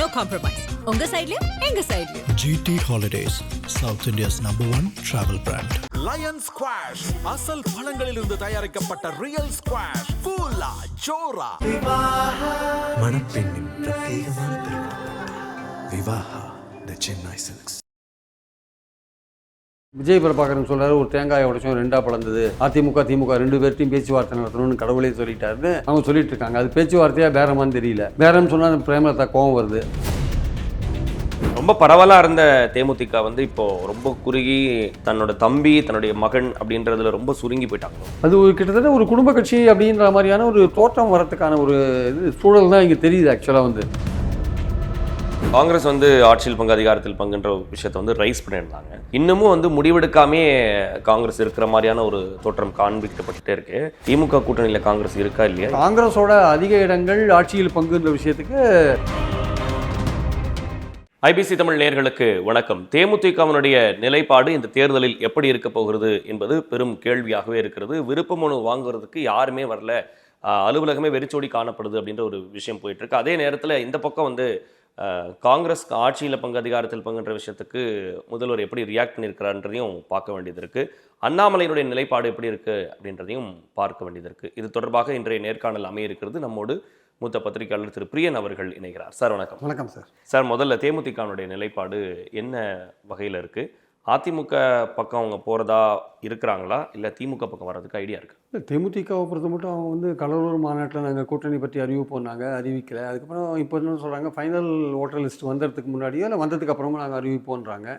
No compromise. உங்க சைடுலயும் எங்க சைடுலயும். GT Holidays, South India's #1 travel brand. Lion squash அசல் பழங்களிலிருந்து தயாரிக்கப்பட்ட ரியல் ஸ்குவாஷ். கூலா ஜோரா. மணப்பெண்ணின் பிரத்யேகமான திருமணம். விவாஹா தி சென்னை சில்க்ஸ். விஜய் பிரபாகரன் சொல்றாரு, ஒரு தேங்காயை உடைச்சோம் ரெண்டா பிளந்தது, அதிமுக திமுக ரெண்டு பேர்ட்டையும் பேச்சுவார்த்தை நடத்தணும்னு கடவுளே சொல்லிட்டாருன்னு அவங்க சொல்லிட்டு இருக்காங்க. அது பேச்சுவார்த்தையா பேரமான்னு தெரியல. பேரம் சொன்னா பிரேமலதா கோவம் வருது. ரொம்ப பரவலாக இருந்த தேமுதிக வந்து இப்போ ரொம்ப குறுகி தன்னோட தம்பி தன்னுடைய மகன் அப்படின்றதுல ரொம்ப சுருங்கி போயிட்டாங்க. அது ஒரு கிட்டத்தட்ட ஒரு குடும்ப கட்சி அப்படின்ற மாதிரியான ஒரு தோற்றம் வரத்துக்கான ஒரு இது சூழல் தான் இங்கே தெரியுது. ஆக்சுவலாக வந்து காங்கிரஸ் வந்து ஆட்சியில் பங்கு அதிகாரத்தில் பங்குன்ற விஷயத்தை வந்து ரைஸ் பண்ணியிருந்தாங்க. இன்னமும் வந்து முடிவெடுக்காமே காங்கிரஸ் இருக்கிற மாதிரியான ஒரு தோற்றம் காண்பிக்கப்பட்டுட்டே இருக்கு. திமுக கூட்டணியில் காங்கிரஸ் இருக்கா இல்லையா? காங்கிரஸோட அதிக இடங்கள் ஆட்சியில் பங்குன்ற விஷயத்துக்கு ஐபிசி தமிழ் நேயர்களுக்கு வணக்கம். தேமுதிகவினுடைய நிலைப்பாடு இந்த தேர்தலில் எப்படி இருக்க போகிறது என்பது பெரும் கேள்வியாகவே இருக்கிறது. விருப்ப மனு வாங்குறதுக்கு யாருமே வரல, அலுவலகமே வெறிச்சோடி காணப்படுது அப்படின்ற ஒரு விஷயம் போயிட்டு இருக்கு. அதே நேரத்தில் இந்த பக்கம் வந்து காங்கிரஸ் ஆட்சியில் பங்கு அதிகாரத்தில் பங்குன்ற விஷயத்துக்கு முதல்வர் எப்படி ரியாக்ட் பண்ணியிருக்கிறான்றதையும் பார்க்க வேண்டியது இருக்குது. அண்ணாமலையினுடைய நிலைப்பாடு எப்படி இருக்குது அப்படின்றதையும் பார்க்க வேண்டியது இருக்குது. இது தொடர்பாக இன்றைய நேர்காணல் அமையிருக்கிறது. நம்மோடு மூத்த பத்திரிகையாளர் திரு பிரியன் அவர்கள் இணைகிறார். சார் வணக்கம். வணக்கம் சார். சார், முதல்ல தேமுதிகனுடைய நிலைப்பாடு என்ன வகையில் இருக்குது? அதிமுக பக்கம் அவங்க போகிறதா இருக்கிறாங்களா, இல்லை திமுக பக்கம் வர்றதுக்கு ஐடியா இருக்குது? தேமுதிகவை பொறுத்த மட்டும் அவங்க வந்து கடலூர் மாநாட்டில் நாங்கள் கூட்டணி பற்றி அறிவிப்போம், அறிவிக்கலை. அதுக்கப்புறம் இப்போ என்ன சொல்கிறாங்க, ஃபைனல் ஓட்டர் லிஸ்ட் வந்ததுக்கு முன்னாடியோ இல்லை வந்ததுக்கு அப்புறமும் நாங்கள் அறிவிப்போன்றாங்க.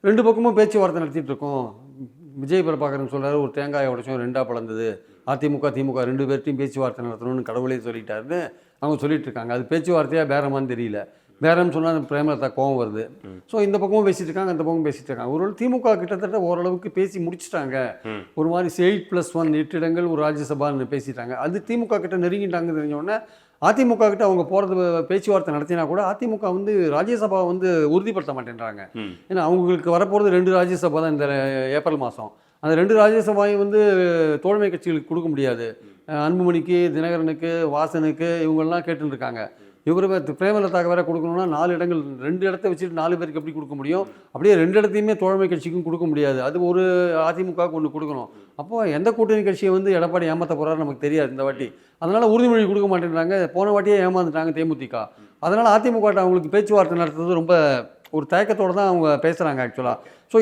ரெண்டு பக்கமும் பேச்சுவார்த்தை நடத்திட்டு இருக்கோம். விஜய் பிரபாகரன் சொல்கிறாரு, ஒரு தேங்காயை உடைச்சோம் ரெண்டாக பிளந்தது, அதிமுக திமுக ரெண்டு பேர்ட்டையும் பேச்சுவார்த்தை நடத்தணும்னு கடவுளே சொல்லிட்டாருன்னு அவங்க சொல்லிட்டு இருக்காங்க. அது பேச்சுவார்த்தையாக பேரமான்னு தெரியல. பேரம் சொன்னால் பிரேமலதா கோவம் வருது. ஸோ இந்த பக்கமும் பேசிட்டு இருக்காங்க, அந்த பக்கமும் பேசிட்டு இருக்காங்க. ஒரு திமுக கிட்டத்தட்ட ஓரளவுக்கு பேசி முடிச்சுட்டாங்க. ஒரு மாதிரி 8+1 8 இடங்கள் ஒரு ராஜ்யசபான்னு பேசிட்டாங்க. அது திமுக கிட்ட நெருங்கிட்டாங்க தெரிஞ்சோடனே அதிமுக கிட்ட அவங்க போகிறது பேச்சுவார்த்தை நடத்தினா கூட அதிமுக வந்து ராஜ்யசபா வந்து உறுதிப்படுத்த மாட்டேன்றாங்க. ஏன்னா அவங்களுக்கு வரப்போகிறது 2 ராஜ்யசபா தான் இந்த ஏப்ரல் மாதம். அந்த 2 ராஜ்யசபாயும் வந்து தோழமை கட்சிகளுக்கு கொடுக்க முடியாது. அன்புமணிக்கு, தினகரனுக்கு, வாசனுக்கு இவங்கெல்லாம் கேட்டுருக்காங்க. இவர் பிரேமலதாக்கு வேற கொடுக்கணும்னா 4 இடங்கள், 2 இடத்த வச்சுட்டு 4 பேருக்கு எப்படி கொடுக்க முடியும்? அப்படியே 2 இடத்தையுமே தோழமை கட்சிக்கும் கொடுக்க முடியாது. அது ஒரு அதிமுகவுக்கு ஒன்று கொடுக்கணும். அப்போ எந்த கூட்டணி கட்சியை வந்து எடப்பாடி ஏமாற்ற போகிறாரு நமக்கு தெரியாது இந்த வாட்டி. அதனால் உறுதிமொழி கொடுக்க மாட்டேங்கிறாங்க. போன வாட்டியே ஏமாந்துட்டாங்க தேமுதிக. அதனால் அதிமுக அவங்களுக்கு பேச்சுவார்த்தை நடத்துறது ரொம்ப ஒரு தயக்கத்தோடு தான் அவங்க பேசுகிறாங்க ஆக்சுவலாக. ஸோ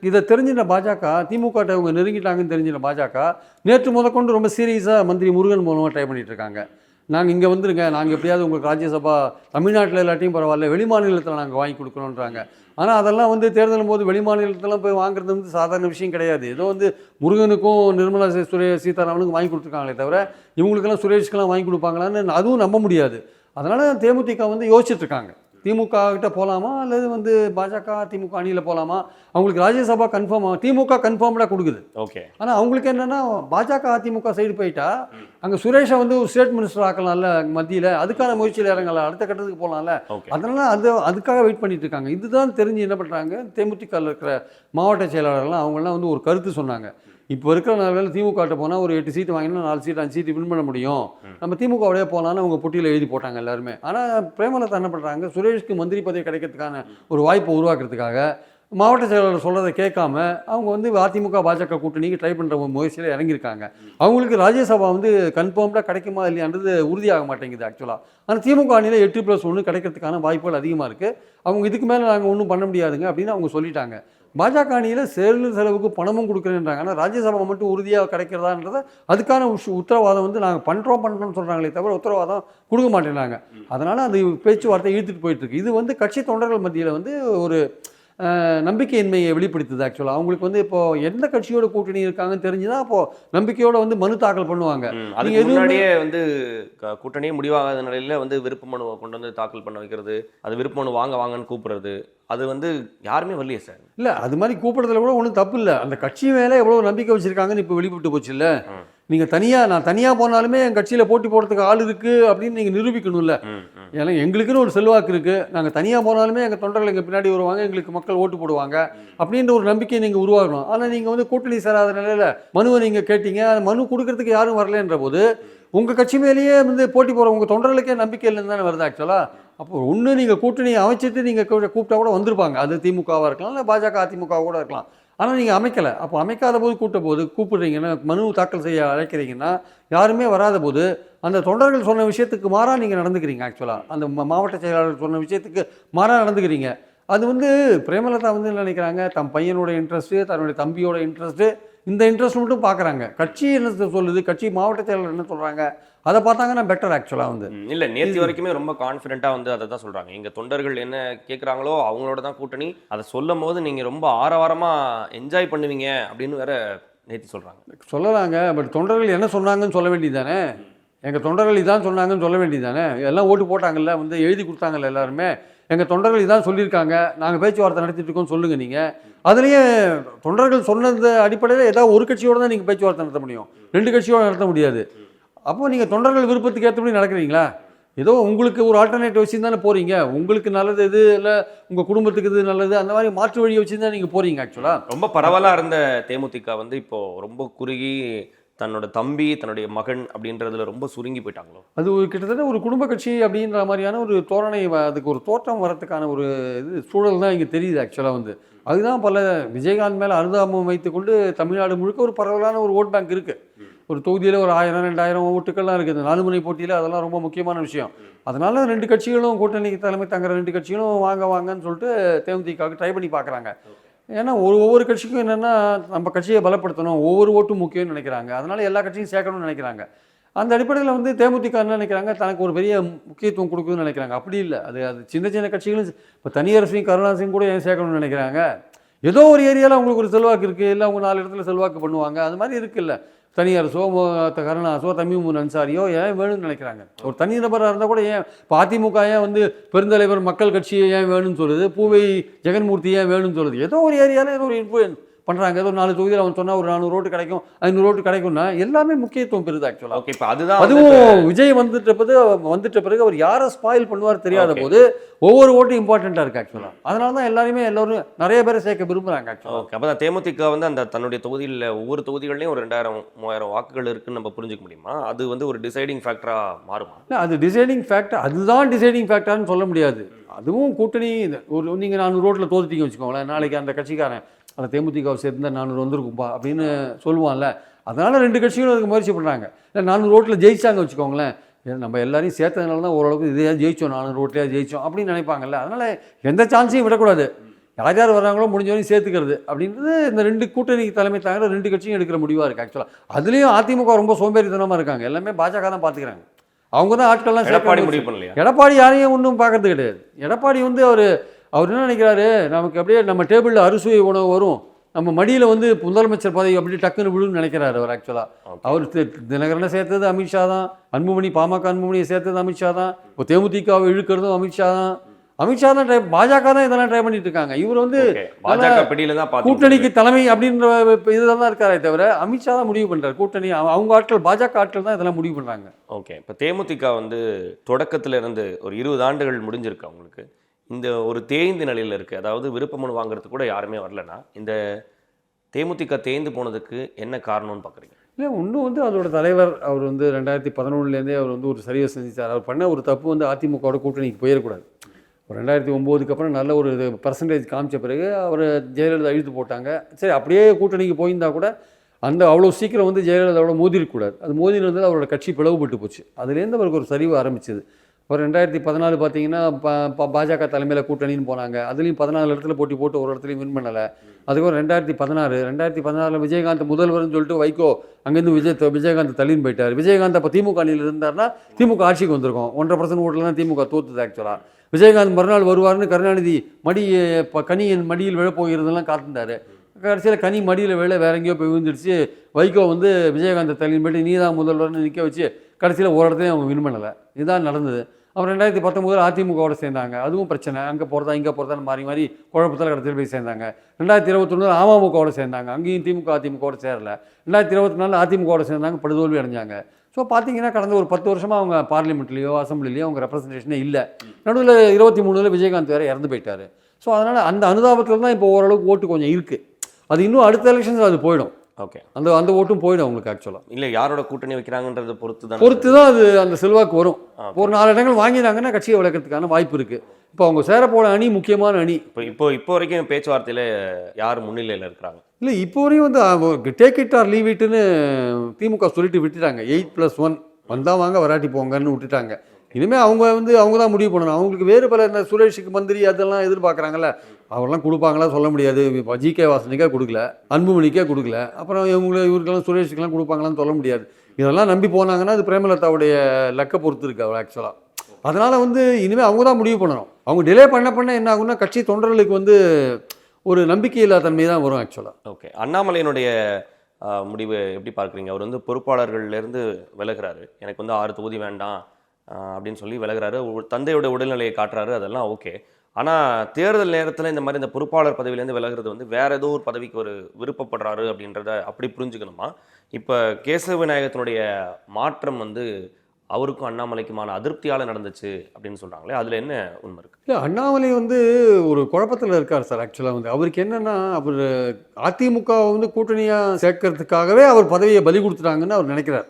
இதை தெரிஞ்சின பாஜக, திமுக அவங்க நெருங்கிட்டாங்கன்னு தெரிஞ்சின பாஜக நேற்று முதற்கொண்டு ரொம்ப சீரியஸாக மந்திரி முருகன் மூலமாக ட்ரை பண்ணிகிட்டு இருக்காங்க. நாங்கள் இங்கே வந்துருங்க, நாங்கள் எப்படியாவது உங்களுக்கு ராஜ்யசபா தமிழ்நாட்டில் எல்லாத்தையும் பரவாயில்ல, வெளிமாநிலத்தில் நாங்கள் வாங்கி கொடுக்கணுன்றாங்க. ஆனால் அதெல்லாம் வந்து தேர்தலும் போது வெளிமாநிலத்தெல்லாம் போய் வாங்குறது வந்து சாதாரண விஷயம் கிடையாது. ஏதோ வந்து முருகனுக்கும் நிர்மலா சீதாராமனுக்கும் வாங்கி கொடுத்துருக்காங்களே தவிர இவங்களுக்கெல்லாம் சுரேஷ்கெல்லாம் வாங்கி கொடுப்பாங்களான்னு அதுவும் நம்ப முடியாது. அதனால் தேமுதிக வந்து யோசிச்சுட்ருக்காங்க, திமுக கிட்ட போகலாமா அல்லது வந்து பாஜக திமுக அணியில் போகலாமா. அவங்களுக்கு ராஜ்யசபா கன்ஃபார்ம், திமுக கன்ஃபார்ம்டாக கொடுக்குது. ஓகே. ஆனால் அவங்களுக்கு என்னென்னா பாஜக அதிமுக சைடு போயிட்டா அங்கே சுரேஷை வந்து ஒரு ஸ்டேட் மினிஸ்டர் ஆக்கலாம்ல மத்தியில், அதுக்கான முயற்சியில் இறங்கலாம், அடுத்த கட்டத்துக்கு போகலாம்ல. அதனால அதுக்காக வெயிட் பண்ணிட்டு இருக்காங்க. இதுதான் தெரிஞ்சு என்ன பண்ணுறாங்க, தேமுதிகவில் இருக்கிற மாவட்ட செயலாளர்கள்லாம் அவங்களாம் வந்து ஒரு கருத்து சொன்னாங்க. இப்போ இருக்கிற நாளில் திமுக போனால் ஒரு 8 சீட்டு வாங்கினா 4 சீட்டு 5 சீட்டு வின் பண்ண முடியும், நம்ம திமுகவுடைய போகலான்னு அவங்க போட்டியில் எழுதி போட்டாங்க எல்லாருமே. ஆனால் பிரேமலதா என்ன பண்ணுறாங்க, சுரேஷ்க்கு மந்திரி பதவி கிடைக்கிறதுக்கான ஒரு வாய்ப்பை உருவாக்குறதுக்காக மாவட்ட செயலாளர் சொல்கிறத கேட்காம அவங்க வந்து அதிமுக பாஜக கூட்டணிக்கு ட்ரை பண்ணுற முயற்சியில் இறங்கியிருக்காங்க. அவங்களுக்கு ராஜ்யசபா வந்து கன்ஃபார்ம்டாக கிடைக்குமா இல்லையான்றது உறுதியாக மாட்டேங்குது ஆக்சுவலாக. ஆனால் திமுக அணியில் 8+1 கிடைக்கிறதுக்கான வாய்ப்புகள் அதிகமாக இருக்குது. அவங்க இதுக்கு மேலே நாங்கள் ஒன்றும் பண்ண முடியாதுங்க அப்படின்னு அவங்க சொல்லிட்டாங்க. பாஜக அணியில் செலவுக்கு பணமும் கொடுக்குறேன்றாங்க. ஆனால் ராஜ்யசபா மட்டும் உறுதியாக கிடைக்கிறதான்றத அதுக்கான உத்தரவாதம் வந்து நாங்கள் பண்ணுறோம்னு சொல்கிறாங்களே தவிர உத்தரவாதம் கொடுக்க மாட்டேங்கிறாங்க. அதனால் அந்த பேச்சுவார்த்தை இழுத்துட்டு போயிட்டுருக்கு. இது வந்து கட்சி தொண்டர்கள் மத்தியில் வந்து ஒரு நம்பிக்கையின்மையை வெளிப்படுத்துது ஆக்சுவலாக. அவங்களுக்கு வந்து இப்போது எந்த கட்சியோட கூட்டணி இருக்காங்கன்னு தெரிஞ்சுதான் அப்போது நம்பிக்கையோடு வந்து மனு தாக்கல் பண்ணுவாங்க. அதுக்கு முன்னாடியே வந்து கூட்டணியே முடிவாகாத நிலையில் வந்து விருப்ப மனுவை கொண்டு வந்து தாக்கல் பண்ண வைக்கிறது, அது விருப்ப மனு வாங்கன்னு கூப்பிடுறது, அது வந்து யாருமே வரலையே சார். இல்லை, அது மாதிரி கூப்பிடுறதுல கூட ஒன்றும் தப்பு இல்லை. அந்த கட்சி மேலே எவ்வளோ நம்பிக்கை வச்சுருக்காங்கன்னு இப்போ வெளிப்பட்டு போச்சு இல்லை. நீங்கள் நான் தனியாக போனாலுமே என் கட்சியில் போட்டி போடுறதுக்கு ஆள் இருக்குது அப்படின்னு நீங்கள் நிரூபிக்கணும்ல. ஏன்னா எங்களுக்குன்னு ஒரு செல்வாக்கு இருக்குது, நாங்கள் தனியாக போனாலுமே எங்கள் தொண்டர்கள் எங்கள் பின்னாடி வருவாங்க, எங்களுக்கு மக்கள் ஓட்டு போடுவாங்க அப்படின்ற ஒரு நம்பிக்கையை நீங்கள் உருவாக்கணும். ஆனால் நீங்கள் வந்து கூட்டணி சேராத நிலையில் மனுவை நீங்கள் கேட்டீங்க, அந்த மனு கொடுக்கறதுக்கு யாரும் வரலன்ற போது உங்கள் கட்சி மேலேயே வந்து போட்டி போகிற உங்கள் தொண்டர்களுக்கே நம்பிக்கை இல்லைன்னு தானே வருது ஆக்சுவலாக. அப்போ ஒன்று நீங்கள் கூட்டணி அமைச்சிட்டு நீங்கள் கூப்பிட்டா கூட வந்திருப்பாங்க. அது திமுகவாக இருக்கலாம், இல்லை பாஜக அதிமுக கூட இருக்கலாம். ஆனால் நீங்கள் அமைக்கலை. அப்போ அமைக்காத போது கூப்பிடுறீங்கன்னா, மனு தாக்கல் செய்ய அழைக்கிறீங்கன்னா யாருமே வராத போது அந்த தொண்டர்கள் சொன்ன விஷயத்துக்கு மாறாக நீங்கள் நடந்துக்கிறீங்க. ஆக்சுவலாக அந்த மாவட்ட செயலாளர் சொன்ன விஷயத்துக்கு மாறாக நடந்துக்கிறீங்க. அது வந்து பிரேமலதா வந்து என்ன நினைக்கிறாங்க, தன் பையனோட இன்ட்ரெஸ்ட்டு, தன்னுடைய தம்பியோட இன்ட்ரெஸ்ட்டு, இந்த இன்ட்ரெஸ்ட் மட்டும் பார்க்குறாங்க. கட்சி என்ன சொல்லுது, கட்சி மாவட்ட செயலாளர் என்ன சொல்கிறாங்க, அதை பார்த்தாங்கன்னா பெட்டர் ஆக்சுவலாக வந்து. இல்லை, நேற்று வரைக்குமே ரொம்ப கான்ஃபிடென்ட்டாக வந்து அதை தான் சொல்கிறாங்க. எங்கள் தொண்டர்கள் என்ன கேட்குறாங்களோ அவங்களோட தான் கூட்டணி, அதை சொல்லும் போது நீங்கள் ரொம்ப ஆரவாரமாக என்ஜாய் பண்ணுவீங்க அப்படின்னு வேற நேற்று சொல்கிறாங்க. சொல்லலாங்க, பட் தொண்டர்கள் என்ன சொன்னாங்கன்னு சொல்ல வேண்டியது தானே. எங்கள் தொண்டர்கள் இதான் சொன்னாங்கன்னு சொல்ல வேண்டியது தானே. எல்லாம் ஓட்டு போட்டாங்கல்ல, வந்து எழுதி கொடுத்தாங்கல்ல எல்லாருமே. எங்கள் தொண்டர்கள் இதான் சொல்லியிருக்காங்க, நாங்கள் பேச்சுவார்த்தை நடத்திட்டு இருக்கோம் சொல்லுங்கள் நீங்கள். அதுலேயே தொண்டர்கள் சொன்னது அடிப்படையில் ஏதாவது ஒரு கட்சியோடு தான் நீங்கள் பேச்சுவார்த்தை நடத்த முடியும், 2 கட்சியோடு நடத்த முடியாது. அப்போது நீங்கள் தொண்டர்கள் விருப்பத்துக்கு ஏற்றபடி நடக்கிறீங்களா? ஏதோ உங்களுக்கு ஒரு ஆல்டர்னேட்டிவ் வச்சு தானே போகிறீங்க. உங்களுக்கு நல்லது எது, இல்லை உங்கள் குடும்பத்துக்கு இது நல்லது, அந்த மாதிரி மாற்று வழியை வச்சு தான் நீங்கள் போகிறீங்க. ஆக்சுவலாக ரொம்ப பரவலாக இருந்த தேமுதிக வந்து இப்போது ரொம்ப குறுகி தன்னோட தம்பி, தன்னுடைய மகன் அப்படின்றதுல ரொம்ப சுருங்கி போயிட்டாங்களோ. அது கிட்டத்தட்ட ஒரு குடும்ப கட்சி அப்படின்ற மாதிரியான ஒரு தோரணை, அதுக்கு ஒரு தோற்றம் வரத்துக்கான ஒரு இது சூழல் தான் இங்கே தெரியுது. ஆக்சுவலாக வந்து அதுதான் பல விஜயகாந்த் மேலே அனுதாபம் வைத்துக்கொண்டு தமிழ்நாடு முழுக்க ஒரு பரவலான ஒரு ஓட் பேங்க் இருக்குது. ஒரு தொகுதியில் ஒரு 1000-2000 ஓட்டுக்கள்லாம் இருக்குது. 4 முனை போட்டியில் அதெல்லாம் ரொம்ப முக்கியமான விஷயம். அதனால 2 கட்சிகளும் கூட்டணிக்கு தலைமை தங்குற 2 கட்சிகளும் வாங்கன்னு சொல்லிட்டு தேமுதிகவுக்கு ட்ரை பண்ணி பார்க்குறாங்க. ஏன்னா ஒவ்வொரு கட்சிக்கும் என்னென்னா நம்ம கட்சியை பலப்படுத்தணும், ஒவ்வொரு ஓட்டும் முக்கியம்னு நினைக்கிறாங்க. அதனால எல்லா கட்சியும் சேர்க்கணும்னு நினைக்கிறாங்க. அந்த அடிப்படையில் வந்து தேமுதிக என்ன நினைக்கிறாங்க, தனக்கு ஒரு பெரிய முக்கியத்துவம் கொடுக்குதுன்னு நினைக்கிறாங்க. அப்படி இல்லை, அது சின்ன சின்ன கட்சிகளும் இப்போ தனியரசையும் கருணாசையும் கூட ஏன் சேர்க்கணும்னு நினைக்கிறாங்க. ஏதோ ஒரு ஏரியாவில் அவங்களுக்கு ஒரு செல்வாக்கு இருக்குது, இல்லை அவங்க 4 இடத்துல செல்வாக்கு பண்ணுவாங்க. அது மாதிரி இருக்குல்ல, தனியரசோ கருணாசோ தமிமுன் அன்சாரியோ ஏன் வேணும்னு நினைக்கிறாங்க. ஒரு தனி நபராக இருந்தால் கூட ஏன் இப்போ அதிமுக ஏன் வந்து பெருந்தலைவர் மக்கள் கட்சியை ஏன் வேணும்னு சொல்லுது, பூவை ஜெகன்மூர்த்தி ஏன் வேணும்னு சொல்லுது. ஏதோ ஒரு ஏரியாவில் ஏதோ ஒரு இன்ஃப்ளூயன்ஸ் பண்ணுறாங்க. ஏதோ 4 தொகுதியில் அவன் சொன்னால் ஒரு 400 ஓட்டு கிடைக்கும், 500 ஓட்டு கிடைக்கும்னா எல்லாமே முக்கியத்துவம் பெறுது. ஆக்சுவலாக ஓகே, இப்போ அதுதான் அதுவும் விஜய் வந்துட்ட பிறகு அவர் யாரை ஸ்பாயில் பண்ணுவார் தெரியாத போது ஒவ்வொரு ஓட்டும் இம்பார்ட்டண்ட்டாக இருக்குது. ஆக்சுவலாக அதனால தான் எல்லாரும் நிறைய பேரை சேர்க்க விரும்புகிறாங்க. ஆக்சுவலாக ஓகே, அப்போ தான் தேமுதிக வந்து அந்த தன்னுடைய தொகுதியில் ஒவ்வொரு தொகுதிகள்லையும் ஒரு 2000-3000 வாக்குகள் இருக்குன்னு நம்ம புரிஞ்சுக்க முடியுமா? அது வந்து ஒரு டிசைடிங் ஃபேக்டராக மாறுமா? இல்லை, அது டிசைடிங் ஃபேக்டர், அதுதான் டிசைடிங் ஃபேக்டர்னு சொல்ல முடியாது. அதுவும் கூட்டணி ஒரு நீங்கள் 400 ரோட்டில் தோத்துட்டீங்க வச்சுக்கோங்களேன், நாளைக்கு அந்த கட்சிக்காரன் அந்த தேமுதிகவை சேர்ந்து 400 வந்திருக்கும்பா அப்படின்னு சொல்லுவான்ல. அதனால் 2 கட்சிகளும் அதுக்கு முயற்சி பண்ணுறாங்க. இல்லை 400 ரோட்டில் ஜெயிச்சாங்க வச்சுக்கோங்களேன், நம்ம எல்லாரையும் சேர்த்ததுனால தான் ஓரளவுக்கு இதையா ஜெயிச்சோம், 400 ரோட்லையாக ஜெயிச்சோம் அப்படின்னு நினைப்பாங்கல்ல. அதனால் எந்த சான்ஸையும் விடக்கூடாது, யார் வர்றாங்களோ முடிஞ்ச வரையும் சேர்த்துக்கிறது அப்படின்றது இந்த 2 கூட்டணிக்கு தலைமை தாங்கிற 2 கட்சியும் எடுக்கிற முடிவாக இருக்குது. ஆக்சுவலாக அதுலேயும் அதிமுக ரொம்ப சோம்பேறித்தனமாக இருக்காங்க. எல்லாமே பாஜக தான் பார்த்துக்கிறாங்க. அவங்க தான் ஆட்கள்லாம் எடப்பாடி முடிவு பண்ணலையா? எடப்பாடி யாரையும் ஒன்றும் பார்க்கறது கிடையாது. எடப்பாடி வந்து அவர் என்ன நினைக்கிறாரு, நமக்கு அப்படியே நம்ம டேபிளில் அறுசுவை உணவு வரும், நம்ம மடியில் வந்து முதலமைச்சர் பதவி அப்படி டக்குன்னு விழுன்னு நினைக்கிறாரு அவர். ஆக்சுவலாக அவர் தினகரனை சேர்த்தது அமித்ஷா தான், அன்புமணி பாமக அன்புமணியை சேர்த்தது அமித்ஷா தான், இப்போ தேமுதிகவை இழுக்கிறதும் அமித்ஷா தான் பாஜக தான் இதெல்லாம் ட்ரை பண்ணிட்டு இருக்காங்க. இவர் வந்து கூட்டணிக்கு தலைமை அப்படின்ற இதில் தான் இருக்காரே தவிர அமித்ஷா தான் முடிவு பண்ணுறாரு. கூட்டணி அவங்க ஆட்கள், பாஜக ஆட்கள் தான் இதெல்லாம் முடிவு பண்ணுறாங்க. ஓகே, இப்போ தேமுதிக வந்து தொடக்கத்தில் இருந்து ஒரு 20 ஆண்டுகள் முடிஞ்சிருக்கு அவங்களுக்கு. இந்த ஒரு தேய்ந்த நிலையில் இருக்குது, அதாவது விருப்ப மனு வாங்குறதுக்கு கூட யாருமே வரலன்னா இந்த தேமுதிக தேய்ந்து போனதுக்கு என்ன காரணம்னு பார்க்குறீங்க? இல்லை, இன்னும் வந்து அதோட தலைவர் அவர் வந்து 2011 அவர் வந்து ஒரு சரியாக செஞ்சார். அவர் பண்ண ஒரு தப்பு வந்து அதிமுகவோட கூட்டணிக்கு போயிடக்கூடாது. ஒரு 2009 அப்புறம் நல்ல ஒரு பர்சன்டேஜ் காமிச்ச பிறகு அவர் ஜெயலலிதா இழுத்து போட்டாங்க. சரி, அப்படியே கூட்டணிக்கு போயிருந்தால் கூட அவ்வளோ சீக்கிரம் வந்து ஜெயலலிதாவோட மோதிருக்கக்கூடாது. அது மோதினது அவரோட கட்சி பிளவுபட்டு போச்சு. அதுலேருந்து அவருக்கு ஒரு சரிவு ஆரம்பிச்சது. ஒரு 2014 பார்த்தீங்கன்னா பாஜக தலைமையில் கூட்டணின்னு போனாங்க. அதுலேயும் 14 இடத்துல போட்டி போட்டு ஒரு இடத்துலையும் வின் பண்ணலை. அதுக்கப்புறம் 2016 விஜயகாந்த் முதல்வர்னு சொல்லிட்டு வைகோ அங்கேருந்து விஜயகாந்த் தள்ளின்னு போயிட்டார். விஜயகாந்த் அப்போ திமுக அணியில் இருந்தார்னா திமுக ஆட்சிக்கு வந்திருக்கும். 1.5% ஓட்டில் தான் திமுக தோற்றுது. ஆக்சுவலாக விஜயகாந்த் மறுநாள் வருவார்னு கருணாநிதி கனியின் மடியில் விழப்போகிறதெல்லாம் காத்திருந்தார். கடைசியில் கனி மடியில் வேற எங்கேயோ போய் விழுந்துடுச்சு. வைகோ வந்து விஜயகாந்த் தள்ளின்னு போய்ட்டு நீ தான் முதல்வர்னு நிற்க வச்சு கடைசியில் ஒரு இடத்துலையும் அவங்க வின் பண்ணலை. இதுதான் நடந்தது. அப்புறம் 2019 அதிமுகவோட சேர்ந்தாங்க. அதுவும் பிரச்சனை, அங்கே போகிறதா இங்கே போகிறதான்னு மாறி குழப்பத்தில் கடைசியில் போய் சேர்ந்தாங்க. 2021 அமமுகவோட சேர்ந்தாங்க. அங்கேயும் திமுக அதிமுகவோட சேரலை. 2024 அதிமுகவோட சேர்ந்தாங்க, படுதோல்வி அடைஞ்சாங்க. ஸோ பார்த்தீங்கன்னா கடந்த ஒரு 10 வருஷமாக அவங்க பார்லிமெண்ட்லேயோ அசம்பிளிலையோ அவங்க ரெப்ரசன்டேஷனே இல்லை. நடுவில் 23 விஜயகாந்த் வேறு இறந்து போயிட்டார். ஸோ அதனால் அந்த அனுதாபத்தில் தான் இப்போ ஓரளவுக்கு ஓட்டு கொஞ்சம் இருக்குது. அது இன்னும் அடுத்த எலெக்ஷன்ஸ் அது போயிடும். ஓகே. அந்த ஓட்டும் போயிடும் அவங்களுக்கு ஆக்சுவலாக. இல்லை, யாரோட கூட்டணி வைக்கிறாங்கன்றதை பொறுத்து தான் அது அந்த செல்வாக்கு வரும். ஒரு 4 இடங்கள் வாங்கினாங்கன்னா கட்சியை வளர்க்கறதுக்கான வாய்ப்பு இருக்குது. இப்போ அவங்க சேரப்போட அணி முக்கியமான அணி. இப்போ வரைக்கும் பேச்சுவார்த்தையில் யார் முன்னிலையில் இருக்கிறாங்க? இல்லை, இப்போ வரையும் வந்து டேக் இட் ஆர் லீவ் இட்டுன்னு திமுக சொல்லிட்டு விட்டுட்டாங்க. 8+1 வந்தால் வாங்க, வராட்டி போங்கன்னு விட்டுட்டாங்க. இனிமேல் அவங்க தான் முடிவு பண்ணணும். அவங்களுக்கு வேறு பல இந்த சுரேஷுக்கு மந்திரி அதெல்லாம் எதிர்பார்க்குறாங்கல்ல, அவரெல்லாம் கொடுப்பாங்களா சொல்ல முடியாது. இப்போ ஜிகே வாசனிக்கே கொடுக்கல, அன்புமணிக்கே கொடுக்கல, அப்புறம் இவருக்கெல்லாம் சுரேஷுக்கெல்லாம் கொடுப்பாங்களான்னு சொல்ல முடியாது. இதெல்லாம் நம்பி போனாங்கன்னா அது பிரேமலதாவுடைய லக்கை பொறுத்து இருக்கு அவள் ஆக்சுவலாக. அதனால் வந்து இனிமேல் அவங்க தான் முடிவு பண்ணணும். அவங்க டிலே பண்ண என்ன ஆகுன்னா கட்சி தொண்டர்களுக்கு வந்து ஒரு நம்பிக்கையில்லா தன்மை தான் வரும் ஆக்சுவலாக. ஓகே. அண்ணாமலையினுடைய முடிவு எப்படி பார்க்குறீங்க? அவர் வந்து பொறுப்பாளர்கள்லேருந்து விலகிறாரு. எனக்கு வந்து 6 தொகுதி வேண்டாம் அப்படின்னு சொல்லி விலகிறாரு. தந்தையோட உடல்நிலையை காட்டுறாரு, அதெல்லாம் ஓகே. ஆனால் தேர்தல் நேரத்தில் இந்த மாதிரி இந்த பொறுப்பாளர் பதவியிலேருந்து விலகிறது வந்து வேற ஏதோ ஒரு பதவிக்கு ஒரு விருப்பப்படுறாரு அப்படின்றத அப்படி புரிஞ்சுக்கணுமா? இப்போ கேசவ விநாயகத்தினுடைய மாற்றம் வந்து அவருக்கும் அண்ணாமலைக்குமான அதிருப்தியால் நடந்துச்சு அப்படின்னு சொல்கிறாங்களே, அதில் என்ன உண்மை இருக்குது? இல்லை, அண்ணாமலை வந்து ஒரு குழப்பத்தில் இருக்கார் சார். ஆக்சுவலாக வந்து அவருக்கு என்னென்னா, அவர் அதிமுகவை வந்து கூட்டணியாக சேர்க்கறதுக்காகவே அவர் பதவியை பலி கொடுத்துட்டாங்கன்னு அவர் நினைக்கிறார்.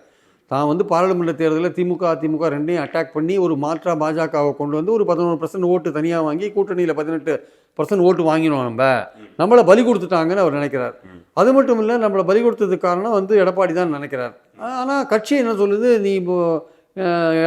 தான் வந்து பாராளுமன்ற தேர்தலில் திமுக அதிமுக ரெண்டையும் அட்டாக் பண்ணி ஒரு மாற்றா பாஜகவை கொண்டு வந்து ஒரு 11% ஓட்டு தனியாக வாங்கி கூட்டணியில் 18% ஓட்டு வாங்கினோம். நம்மளை பலி கொடுத்துட்டாங்கன்னு அவர் நினைக்கிறார். அது மட்டும் இல்லை, நம்மளை பலி கொடுத்ததுக்கு காரணம் வந்து எடப்பாடி தான் நினைக்கிறார். ஆனால் கட்சி என்ன சொல்லுது, நீ இப்போ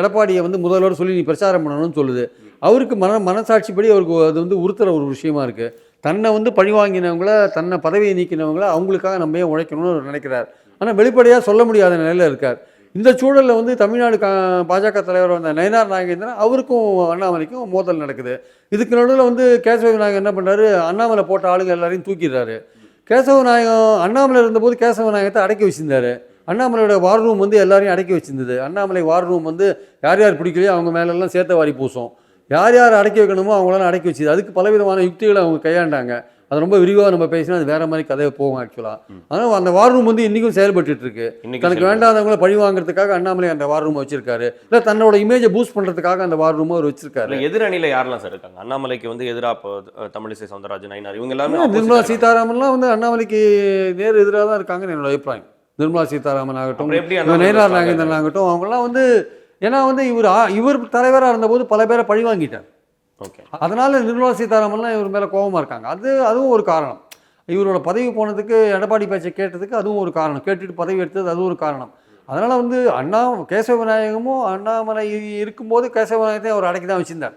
எடப்பாடியை வந்து முதல்வர் சொல்லி நீ பிரச்சாரம் பண்ணணும்னு சொல்லுது. அவருக்கு மனசாட்சிப்படி அவருக்கு அது வந்து உறுத்துற ஒரு விஷயமா இருக்குது. தன்னை வந்து பழி வாங்கினவங்கள, தன்னை பதவியை நீக்கினவங்கள அவங்களுக்காக நம்ம ஏன் உழைக்கணும்னு அவர் நினைக்கிறார். ஆனால் வெளிப்படையாக சொல்ல முடியாத நிலையில் இருக்கார். இந்த சூழலில் வந்து தமிழ்நாடு பாஜக தலைவர் வந்த நயினார் நாகேந்திரன் அவருக்கும் அண்ணாமலைக்கும் மோதல் நடக்குது. இதுக்கு நடுவில் வந்து கேசவ விநாயகம் என்ன பண்ணுறாரு, அண்ணாமலை போட்ட ஆளுங்க எல்லாரையும் தூக்கிடுறாரு. கேசவ விநாயகம் அண்ணாமலை இருந்தபோது கேசவ விநாயகத்தை அடக்கி வச்சிருந்தாரு. அண்ணாமலையோட வார் ரூம் வந்து எல்லாரையும் அடக்கி வச்சிருந்தது. அண்ணாமலை வார் ரூம் வந்து யார் யார் பிடிக்கலையோ அவங்க மேலெல்லாம் சேர்த்த வாரி பூசும். யார் யார் அடக்கி வைக்கணுமோ அவங்களாம் அடக்கி வச்சுது. அதுக்கு பலவிதமான யுக்திகளை அவங்க கையாண்டாங்க. அது ரொம்ப விரிவாக நம்ம பேசினா அது வேற மாதிரி கதையை போகும் ஆக்சுவலாக. ஆனால் அந்த வார் ரூம் வந்து இன்றைக்கும் செயல்பட்டு இருக்கு. தனக்கு வேண்டாதவங்கள பழி வாங்குறதுக்காக அண்ணாமலை அந்த வார் ரூம் வச்சிருக்காரு. இல்லை, தன்னோட இமேஜை பூஸ்ட் பண்ணுறதுக்காக அந்த வார் ரூம் அவர் வச்சிருக்காரு. எதிரணியில் யாரெல்லாம் சார் இருக்காங்க? அண்ணாமலைக்கு வந்து எதிராக தமிழிசை சவுந்தரராஜன், நயினார், இவங்க எல்லாமே. நிர்மலா சீதாராமன்லாம் வந்து அண்ணாமலைக்கு நேர் எதிராக தான் இருக்காங்கன்னு என்னோட அபிப்பிராயம். நிர்மலா சீதாராமன் ஆகட்டும், நயினார் நாகேந்திரன் ஆகட்டும், அவங்கெல்லாம் வந்து ஏன்னா வந்து இவர் தலைவராக இருந்தபோது பல பேரை பழி வாங்கிட்டார். ஓகே. அதனால நிர்மலா சீதாராமன்லாம் இவர் மேலே கோபமாக இருக்காங்க. அதுவும் ஒரு காரணம். இவரோட பதவி போனதுக்கு, எடப்பாடி பேச்சை கேட்டதுக்கு அதுவும் ஒரு காரணம். கேட்டுட்டு பதவி எடுத்தது அதுவும் ஒரு காரணம். அதனால் வந்து கேசவ விநாயகமும் அண்ணாமலை இருக்கும்போது கேசவ விநாயகத்தையும் அவர் அடக்கி தான் வச்சிருந்தார்.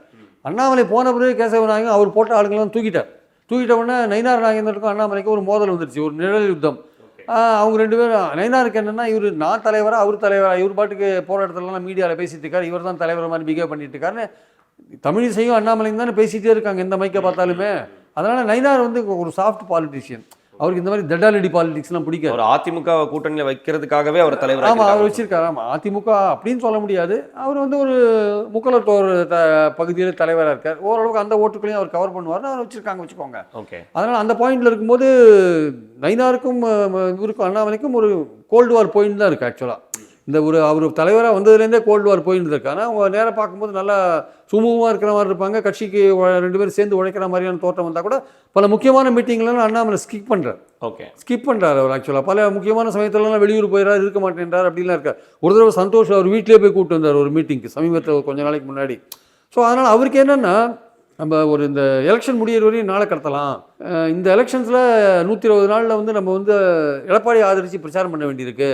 அண்ணாமலை போன பிறகு கேசவ விநாயகம் அவர் போட்ட ஆளுங்களாம் தூக்கிட்ட உடனே நயினார் நாகேந்திரனுக்கும் அண்ணாமலைக்கும் ஒரு மோதல் வந்துருச்சு, ஒரு நிழல் யுத்தம். அவங்க 2 பேரும், நயினாருக்கு என்னென்னா, இவர் நான் தலைவரா அவர் தலைவரா, இவர் பாட்டுக்கு போகிற இடத்துலலாம் மீடியாவில் பேசிட்டு இருக்காரு, இவர் தான் தலைவர் மாதிரி பிஹேவ் பண்ணிட்டு இருக்காருன்னு தமிழிசையும் அண்ணாமலையும் தானே பேசிகிட்டே இருக்காங்க எந்த மைக்கை பார்த்தாலுமே. அதனால் நயினார் வந்து ஒரு சாஃப்ட் பாலிட்டிஷியன். அவருக்கு இந்த மாதிரி தட்டாலடி பாலிடிக்ஸ்லாம் பிடிக்காது. அவர் அதிமுக கூட்டணியில் வைக்கிறதுக்காகவே அவர் தலைவர். ஆமாம், அவர் வச்சிருக்காரு. ஆமாம், அதிமுக அப்படின்னு சொல்ல முடியாது. அவர் வந்து ஒரு முக்கலத்தோர் பகுதியில் தலைவராக இருக்கார். ஓரளவுக்கு அந்த ஓட்டுகளையும் அவர் கவர் பண்ணுவார்னு அவர் வச்சுக்கோங்க. ஓகே. அதனால் அந்த பாயிண்டில் இருக்கும்போது நயினாருக்கும் இவருக்கும் அண்ணாமலைக்கும் ஒரு கோல்டு வார் பாயிண்ட் தான் இருக்குது ஆக்சுவலாக. இந்த அவர் தலைவராக வந்ததுலேருந்தே கோல்டு வார் போயிட்டு இருக்கு. ஆனால் அவங்க நேராக பார்க்கும்போது நல்லா சுமூகமாக இருக்கிற மாதிரி இருப்பாங்க. கட்சிக்கு 2 பேரும் சேர்ந்து உழைக்கிற மாதிரியான தோட்டம் வந்தால் கூட பல முக்கியமான மீட்டிங்லாம் அண்ணாமலை ஸ்கிப் பண்ணுறாரு அவர் ஆக்சுவலாக. பல முக்கியமான சமயத்துலலாம் வெளியூர் போயிடாரு, இருக்க மாட்டேன்றார், அப்படிலாம் இருக்கார். ஒரு தடவை சந்தோஷ் அவர் வீட்டிலே போய் கூப்பிட்டு வந்தார் ஒரு மீட்டிங்க்கு சமீபத்தில் கொஞ்ச நாளைக்கு முன்னாடி. ஸோ அதனால் அவருக்கு என்னென்னா, நம்ம இந்த எலெக்ஷன் முடியிற வரையும் நாளை கடத்தலாம். இந்த எலெக்ஷன்ஸில் 120 நாளில் வந்து நம்ம வந்து எடப்பாடி ஆதரித்து பிரச்சாரம் பண்ண வேண்டியிருக்கு,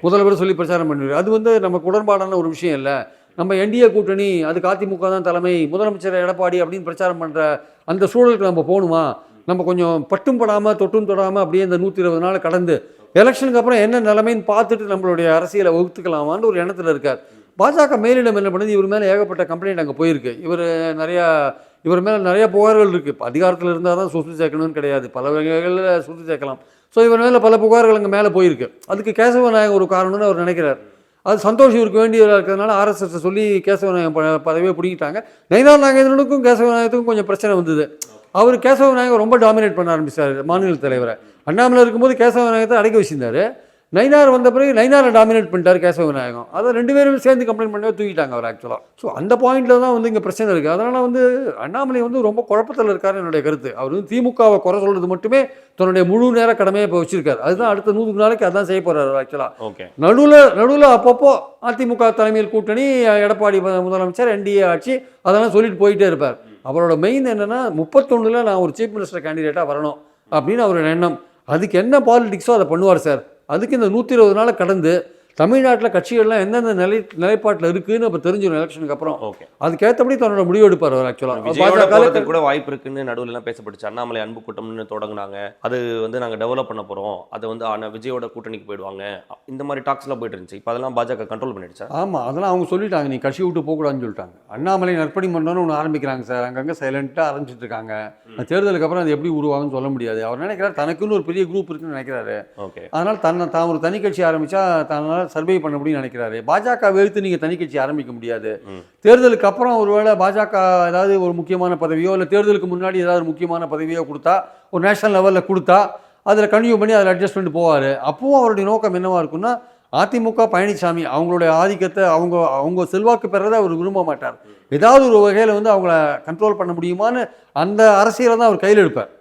முதல்வர் சொல்லி பிரச்சாரம் பண்ணிருக்கு. அது வந்து நமக்கு உடன்பாடான ஒரு விஷயம் இல்லை. நம்ம என்டிஏ கூட்டணி, அதுக்கு அதிமுக தான் தலைமை, முதலமைச்சர் எடப்பாடி அப்படின்னு பிரச்சாரம் பண்ணுற அந்த சூழலுக்கு நம்ம போகணுமா? நம்ம கொஞ்சம் பட்டும் படாமல் தொட்டும் தொடாமல் அப்படியே இந்த 120 நாள் கடந்து எலெக்ஷனுக்கு அப்புறம் என்ன நிலைமைன்னு பார்த்துட்டு நம்மளுடைய அரசியலை வகுத்துக்கலாமான்னு ஒரு எண்ணத்தில் இருக்கார். பாஜக மேலிடம் என்ன பண்ணுது, இவர் மேலே ஏகப்பட்ட கம்ப்ளைண்ட் அங்கே போயிருக்கு. இவர் மேலே நிறைய புகார்கள் இருக்குது. அதிகாரத்தில் இருந்தால் தான் சொத்து சேர்க்கணும்னு கிடையாது, பல வகைகளில் சொத்து சேர்க்கலாம். ஸோ இவர் மேலே பல புகார்கள் அங்கே மேலே போயிருக்கு. அதுக்கு கேசவ விநாயகம் ஒரு காரணம்னு அவர் நினைக்கிறார். அது சந்தோஷ் இவருக்கு வேண்டியதாக இருக்கிறதுனால RSS சொல்லி கேசவ விநாயகம் பதவியை பிடிக்கிட்டாங்க. நயினார் நாகேந்திரனுக்கும் கேசவ விநாயகத்துக்கும் கொஞ்சம் பிரச்சனை வந்தது. அவர் கேசவ விநாயகம் ரொம்ப டாமினேட் பண்ண ஆரம்பிச்சார் மாநில தலைவரை. அண்ணாமலை இருக்கும்போது கேசவ விநாயகத்தை அடக்கி வச்சிருந்தார். நயினார் வந்த பிறகு நயினாரை டாமினேட் பண்ணிட்டார் கேசவ விநாயகம். அதை 2 பேரும் சேர்ந்து கம்ப்ளைண்ட் பண்ணவே தூக்கிட்டாங்க அவர் ஆக்சுவலாக. ஸோ அந்த பாயிண்டில் தான் வந்து இங்கே பிரச்சனை இருக்குது. அதனால் வந்து அண்ணாமலை வந்து ரொம்ப குழப்பத்தில் இருக்காருன்னு என்னுடைய கருத்து. அவர் வந்து திமுகவை குறை சொல்கிறது மட்டுமே தன்னுடைய முழு நேர கடமையை இப்போ வச்சிருக்காரு. அதுதான் அடுத்த 100 நாளைக்கு அதான் செய்ய போகிறார் ஆக்சுவலாக. ஓகே, நடுவில் அப்பப்போ அதிமுக தலைமையில் கூட்டணி, எடப்பாடி முதலமைச்சர், NDA ஆட்சி, அதெல்லாம் சொல்லிட்டு போயிட்டே இருப்பார். அவரோட மெயின் என்னென்னா 31 நான் ஒரு சீஃப் மினிஸ்டர் கேண்டிடேட்டாக வரணும் அப்படின்னு அவரோட எண்ணம். அதுக்கு என்ன பாலிடிக்ஸோ அதை பண்ணுவார் சார். அதுக்கு இந்த 120 நாளை கடந்து தமிழ்நாட்டில் கட்சிகள்லாம் எந்தெந்த நிலைப்பாட்டில் இருக்குன்னு இப்போ தெரிஞ்சிடும் எலெக்ஷனுக்கு அப்புறம். ஓகே, அதுக்கேற்றபடி தன்னோட முடிவு எடுப்பார் அவர் ஆக்சுவலாக. பாஜக கூட வாய்ப்பு இருக்குன்னு நடுவில் எல்லாம் பேசப்பட்டுச்சு. அண்ணாமலை அன்பு கூட்டம்னு தொடங்கினாங்க, அது வந்து நாங்கள் டெவலப் பண்ண போகிறோம், அது வந்து விஜயோட கூட்டணிக்கு போயிடுவாங்க, இந்த மாதிரி டாக்ஸ்லாம் போயிட்டு இருந்துச்சு. இப்போ அதெல்லாம் பாஜக கண்ட்ரோல் பண்ணிடுச்சா? ஆமாம், அதெல்லாம் அவங்க சொல்லிட்டாங்க, நீ கட்சி விட்டு போகக்கூடாதுன்னு சொல்லிட்டாங்க. அண்ணாமலை நற்பணி பண்ணணும்னு ஒன்று ஆரம்பிக்கிறாங்க சார். அங்கங்கே சைலண்ட்டாக ஆரம்பிச்சிட்டு இருக்காங்க. தேர்தலுக்கு அப்புறம் அது எப்படி உருவாகுன்னு சொல்ல முடியாது. அவர் நினைக்கிறார் தனக்குன்னு ஒரு பெரிய குரூப் இருக்குன்னு நினைக்கிறாரு. ஓகே, அதனால் தான் ஒரு தனி கட்சி ஆரம்பித்தா தன்னால் சர்வை பண்ண முடியும்னு நினைக்கிறாரு. பாஜக எழுத்து நீங்கள் தனி கட்சி ஆரம்பிக்க முடியாது. தேர்தலுக்கு அப்புறம் ஒருவேளை பாஜக ஏதாவது ஒரு முக்கியமான பதவியோ இல்லை தேர்தலுக்கு முன்னாடி ஏதாவது ஒரு முக்கியமான பதவியோ கொடுத்தா, ஒரு நேஷனல் லெவலில் கொடுத்தா, அதில் கன்டினியூ பண்ணி அதில் அட்ஜஸ்ட் பண்ணிட்டு போவார். அப்பவும் அவருடைய நோக்கம் என்னவாக இருக்குன்னா, அதிமுக பழனிசாமி அவங்களுடைய ஆதிக்கத்தை அவங்க செல்வாக்கு பெறதை அவர் விரும்ப மாட்டார். ஏதாவது ஒரு வகையில் வந்து அவங்கள கண்ட்ரோல் பண்ண முடியுமான்னு அந்த அரசியலை தான் அவர் கையில் எடுப்பார்.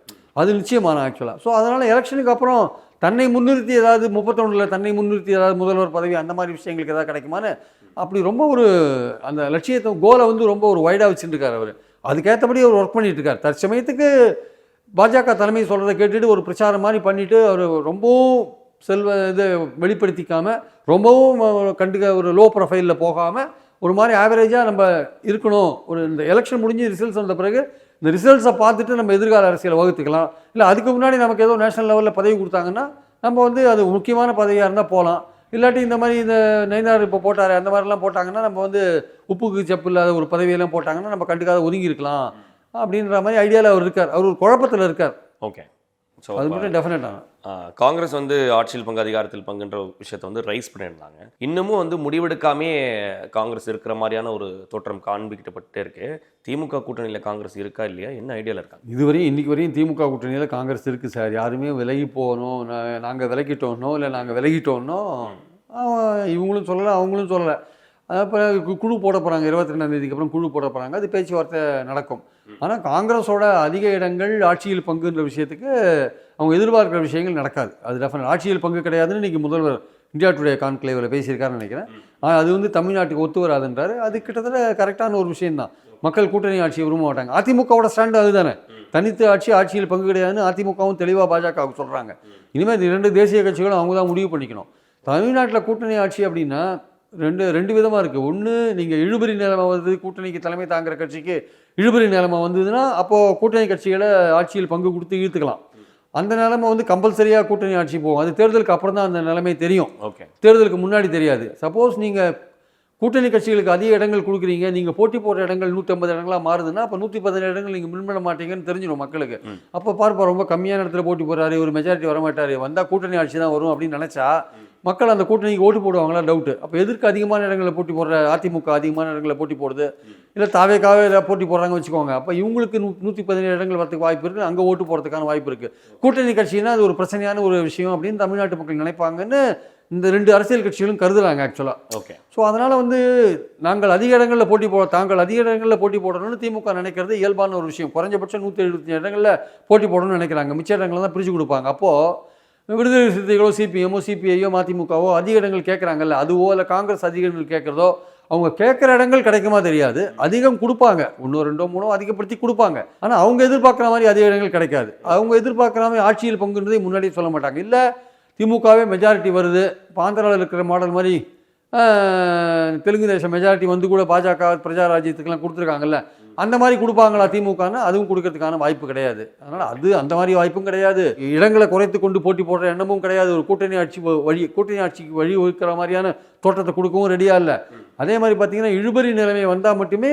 அது நிச்சயமான ஆக்சுவலாக. ஸோ அதனால் எலெக்ஷனுக்கு அப்புறம் தன்னை முன்னிறுத்தி ஏதாவது 31 தன்னை முன்னிறுத்தி ஏதாவது முதல்வர் பதவி அந்த மாதிரி விஷயங்களுக்கு ஏதாவது கிடைக்குமான்னு அப்படி ரொம்ப ஒரு அந்த லட்சியத்தை கோலை வந்து ரொம்ப ஒரு வைடாக வச்சுருக்கார் அவர். அதுக்கேற்றபடி அவர் ஒர்க் பண்ணிட்டு இருக்கார். தற்சமயத்துக்கு பாஜக தலைமை சொல்கிறத கேட்டுட்டு ஒரு பிரச்சாரம் மாதிரி பண்ணிவிட்டு அவர் ரொம்பவும் இதை வெளிப்படுத்திக்காமல், ரொம்பவும் ஒரு லோ ப்ரொஃபைலில் போகாமல், ஒரு மாதிரி ஆவரேஜாக நம்ம இருக்கணும். இந்த எலெக்ஷன் முடிஞ்சு ரிசல்ட்ஸ் வந்த பிறகு இந்த ரிசல்ட்ஸை பார்த்துட்டு நம்ம எதிர்கால அரசியலை வகுத்துக்கலாம். இல்லை அதுக்கு முன்னாடி நமக்கு ஏதோ நேஷனல் லெவலில் பதவி கொடுத்தாங்கன்னா நம்ம வந்து அது முக்கியமான பதவியாக இருந்தால் போகலாம். இல்லாட்டி இந்த மாதிரி இந்த நயினார் இப்போ போட்டார் அந்த மாதிரிலாம் போட்டாங்கன்னா நம்ம வந்து உப்புக்கு செப்பு இல்லாத ஒரு பதவியெல்லாம் போட்டாங்கன்னா நம்ம கண்டுக்காத ஒதுங்கி இருக்கலாம் அப்படின்ற மாதிரி ஐடியாவில் அவர் இருக்கார். அவர் ஒரு குழப்பத்தில் இருக்கார். ஓகே, ஸோ அது மட்டும் டெஃபினட்டாக காங்கிரஸ் வந்து ஆட்சியில் பங்கு, அதிகாரத்தில் பங்குன்ற விஷயத்தை வந்து ரைஸ் பண்ணியிருந்தாங்க. இன்னமும் வந்து முடிவெடுக்காமே காங்கிரஸ் இருக்கிற மாதிரியான ஒரு தோற்றம் காண்பிக்கப்பட்டே இருக்கு. திமுக கூட்டணியில் காங்கிரஸ் இருக்கா இல்லையா, என்ன ஐடியாவில் இருக்காங்க? இதுவரையும் இன்னைக்கு வரையும் திமுக கூட்டணியில் காங்கிரஸ் இருக்குது சார். யாருமே விலகி போகணும், நாங்கள் விலகிட்டோன்னோ இல்லை நாங்கள் விலகிட்டோன்னோ இவங்களும் சொல்லலை, அவங்களும் சொல்லலை. அப்புறம் குழு போட போகிறாங்க, 22ஆம் தேதிக்கு அப்புறம் குழு போட போகிறாங்க. அது பேச்சுவார்த்தை நடக்கும். ஆனால் காங்கிரஸோட அதிக இடங்கள் ஆட்சியில் பங்குன்ற விஷயத்துக்கு அவங்க எதிர்பார்க்குற விஷயங்கள் நடக்காது. அது டெஃபினட் ஆட்சியில் பங்கு கிடையாதுன்னு இன்றைக்கி முதல்வர் இந்தியா டுடே கான்க்ளேவில் பேசியிருக்காருன்னு நினைக்கிறேன். அது வந்து தமிழ்நாட்டுக்கு ஒத்து வராதுன்றாரு. அது கிட்டத்தட்ட கரெக்டான ஒரு விஷயம்தான். மக்கள் கூட்டணி ஆட்சியை விரும்ப மாட்டாங்க. அதிமுகவோட ஸ்டாண்டு அதுதானே, தனித்து ஆட்சியில் பங்கு கிடையாதுன்னு அதிமுகவும் தெளிவாக பாஜகவுக்கு சொல்கிறாங்க. இனிமேல் இந்த 2 தேசிய கட்சிகளும் அவங்க தான் முடிவு பண்ணிக்கணும். தமிழ்நாட்டில் கூட்டணி ஆட்சி அப்படின்னா ரெண்டு விதமாக இருக்குது. ஒன்று, நீங்கள் இழுபறி நிலைமை வந்து கூட்டணிக்கு தலைமை தாங்குகிற கட்சிக்கு இழுபறி நிலைமை வந்ததுன்னா அப்போது கூட்டணி கட்சிகளை ஆட்சியில் பங்கு கொடுத்து இழுத்துக்கலாம். அந்த நிலைமை வந்து கம்பல்சரியாக கூட்டணி ஆட்சி போகும். அது தேர்தலுக்கு அப்புறம் தான் அந்த நிலைமை தெரியும். ஓகே, தேர்தலுக்கு முன்னாடி தெரியாது. சப்போஸ் நீங்கள் கூட்டணி கட்சிகளுக்கு அதிக இடங்கள் கொடுக்குறீங்க, நீங்கள் போட்டி போடுற இடங்கள் 150 இடங்களாக மாறுதுன்னா அப்போ 117 இடங்கள் நீங்கள் வின் பண்ண மாட்டீங்கன்னு தெரிஞ்சிடும் மக்களுக்கு. அப்போ பார்ப்போம் ரொம்ப கம்மியான இடத்துல போட்டி போடுறாரு, ஒரு மெஜாரிட்டி வர மாட்டார், வந்தால் கூட்டணி ஆட்சி தான் வரும் அப்படின்னு நினச்சா மக்கள் அந்த கூட்டணிக்கு ஓட்டு போடுவாங்களா டவுட்டு. அப்போ எதற்கு அதிகமான இடங்களில் போட்டி போடுற அதிமுக அதிகமான இடங்களில் போட்டி போடுது, இல்லை தாவேக்காவே ஏதாவது போட்டி போடுறாங்க வச்சுக்கோங்க. அப்போ இவங்களுக்கு 117 இடங்கள் வரதுக்கு வாய்ப்பு இருக்குது, அங்கே ஓட்டு போடுறதுக்கான வாய்ப்பு இருக்குது. கூட்டணி கட்சின்னா அது ஒரு பிரச்சனையான ஒரு விஷயம் அப்படின்னு தமிழ்நாட்டு மக்கள் நினைப்பாங்கன்னு இந்த 2 அரசியல் கட்சிகளும் கருதுறாங்க ஆக்சுவலாக. ஓகே, ஸோ அதனால் வந்து தாங்கள் அதிக இடங்களில் போட்டி போடணும்னு திமுக நினைக்கிறது இயல்பான ஒரு விஷயம். குறைஞ்சபட்சம் 175 இடங்களில் போட்டி போடணும்னு நினைக்கிறாங்க. மிச்ச இடங்களை தான் பிரித்து கொடுப்பாங்க. அப்போது விடுதலை சிறுத்தைகளோ சிபிஎம்மோ சிபிஐயோ மதிமுகவோ அதிக இடங்கள் கேட்குறாங்கல்ல, அதுவோ இல்லை காங்கிரஸ் அதிக இடங்கள் கேட்குறதோ, அவங்க கேட்குற இடங்கள் கிடைக்குமா தெரியாது. அதிகம் கொடுப்பாங்க, 1 2 3 அதிகப்படுத்தி கொடுப்பாங்க. ஆனால் அவங்க எதிர்பார்க்குற மாதிரி அதிக இடங்கள் கிடைக்காது. அவங்க எதிர்பார்க்குற மாதிரி ஆட்சியில் பங்குன்றதை முன்னாடியே சொல்ல மாட்டாங்க. இல்லை திமுகவே மெஜாரிட்டி வருது, ஆந்திராவில் இருக்கிற மாடல் மாதிரி தெலுங்கு தேசம் மெஜாரிட்டி வந்து கூட பாஜக பிரஜா ராஜ்யத்துக்கெல்லாம் கொடுத்துருக்காங்கல்ல, அந்த மாதிரி கொடுப்பாங்களா திமுகன்னா அதுவும் கொடுக்கறதுக்கான வாய்ப்பு கிடையாது. அதனால் அந்த மாதிரி வாய்ப்பும் கிடையாது. இடங்களை குறைத்து கொண்டு போட்டி போடுற எண்ணமும் கிடையாது. ஒரு கூட்டணி ஆட்சிக்கு வழி வகுக்கிற மாதிரியான தோற்றத்தை கொடுக்கவும் ரெடியாக இல்லை. அதே மாதிரி பார்த்தீங்கன்னா இழுபறி நிலைமை வந்தால் மட்டுமே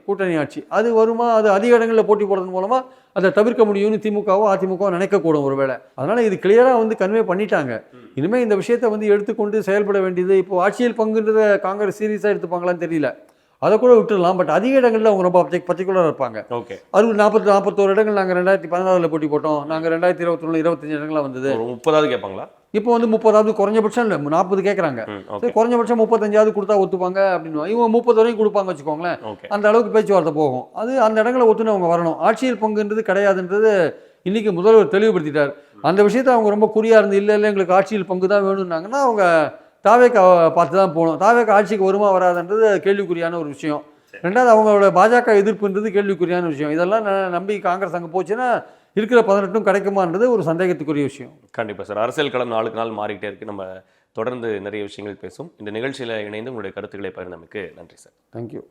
கூட்டணி ஆட்சி அது வருமா, அது அதிக இடங்களில் போட்டி போடுறது மூலமாக அதை தவிர்க்க முடியும்னு திமுகவோ அதிமுகவோ நினைக்கக்கூடும் ஒருவேளை. அதனால் இது கிளியராக வந்து கன்வே பண்ணிட்டாங்க. இனிமேல் இந்த விஷயத்தை வந்து எடுத்துக்கொண்டு செயல்பட வேண்டியது. இப்போ ஆட்சியில் பங்குன்றதை காங்கிரஸ் சீரியஸாக எடுத்துப்பாங்களான்னு தெரியல. அதை கூட விட்டுடலாம். பட் அதிக இடங்களில் அவங்க ரொம்ப பர்டிகுலராக இருப்பாங்க. ஓகே. 41 இடங்கள் நாங்கள் 2016 போட்டி போட்டோம். நாங்கள் 2021 25 இடங்களாக வந்தது. ஒரு 30வது கேட்பாங்களா? இப்போ வந்து 30வது குறைஞ்சபட்சம் இல்லை, 40 கேட்குறாங்க. குறைஞ்சபட்சம் 35 கொடுத்தா ஒத்துப்பாங்க அப்படின்னு. இவங்க 30 வரைக்கும் கொடுப்பாங்க வச்சுக்கோங்களேன். அந்த அளவுக்கு பேச்சுவார்த்தை போகும். அது அந்த இடங்களை ஒத்துன்னு அவங்க வரணும். ஆட்சியில் பங்குன்றது கிடையாதுன்றது இன்றைக்கி முதல்வர் தெளிவுபடுத்திட்டார். அந்த விஷயத்தை அவங்க ரொம்ப குறியாக இருந்து இல்லை எங்களுக்கு ஆட்சியில் பங்கு தான் வேணும்னாங்கன்னா அவங்க தாவேக்கா பார்த்து தான் போகணும். தாவேக்கா ஆட்சிக்கு வருமா வராதுன்றது கேள்விக்குறியான ஒரு விஷயம். ரெண்டாவது அவங்களோட பாஜக எதிர்ப்புன்றது கேள்விக்குறியான விஷயம். இதெல்லாம் நம்பி காங்கிரஸ் அங்கே போச்சுன்னா இருக்கிற 18 கிடைக்குமான்றது ஒரு சந்தேகத்துக்குரிய விஷயம். கண்டிப்பாக சார். அரசியல் களம் நாளுக்கு நாள் மாறிக்கிட்டே இருக்குது. நம்ம தொடர்ந்து நிறைய விஷயங்கள் பேசும். இந்த நிகழ்ச்சியில் இணைந்து உங்களுடைய கருத்துக்களை பகிர்ந்தமைக்கு நன்றி சார். தேங்க்யூ.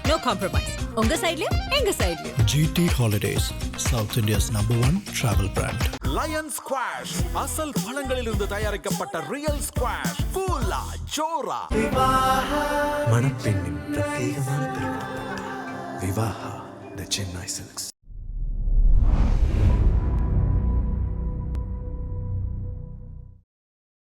No compromise. உங்க சைட்லயும் எங்க சைட்லயும். GT Holidays, South India's #1 travel brand. Lion squash அசல் பழங்களிலிருந்து தயாரிக்கப்பட்ட ரியல் ஸ்குவாஷ் ஃபூலா ஜோரா. மணப்பெண்ணின் பிரத்யேகமான திருமணம். விவாஹா தி சென்னை சில்க்ஸ்.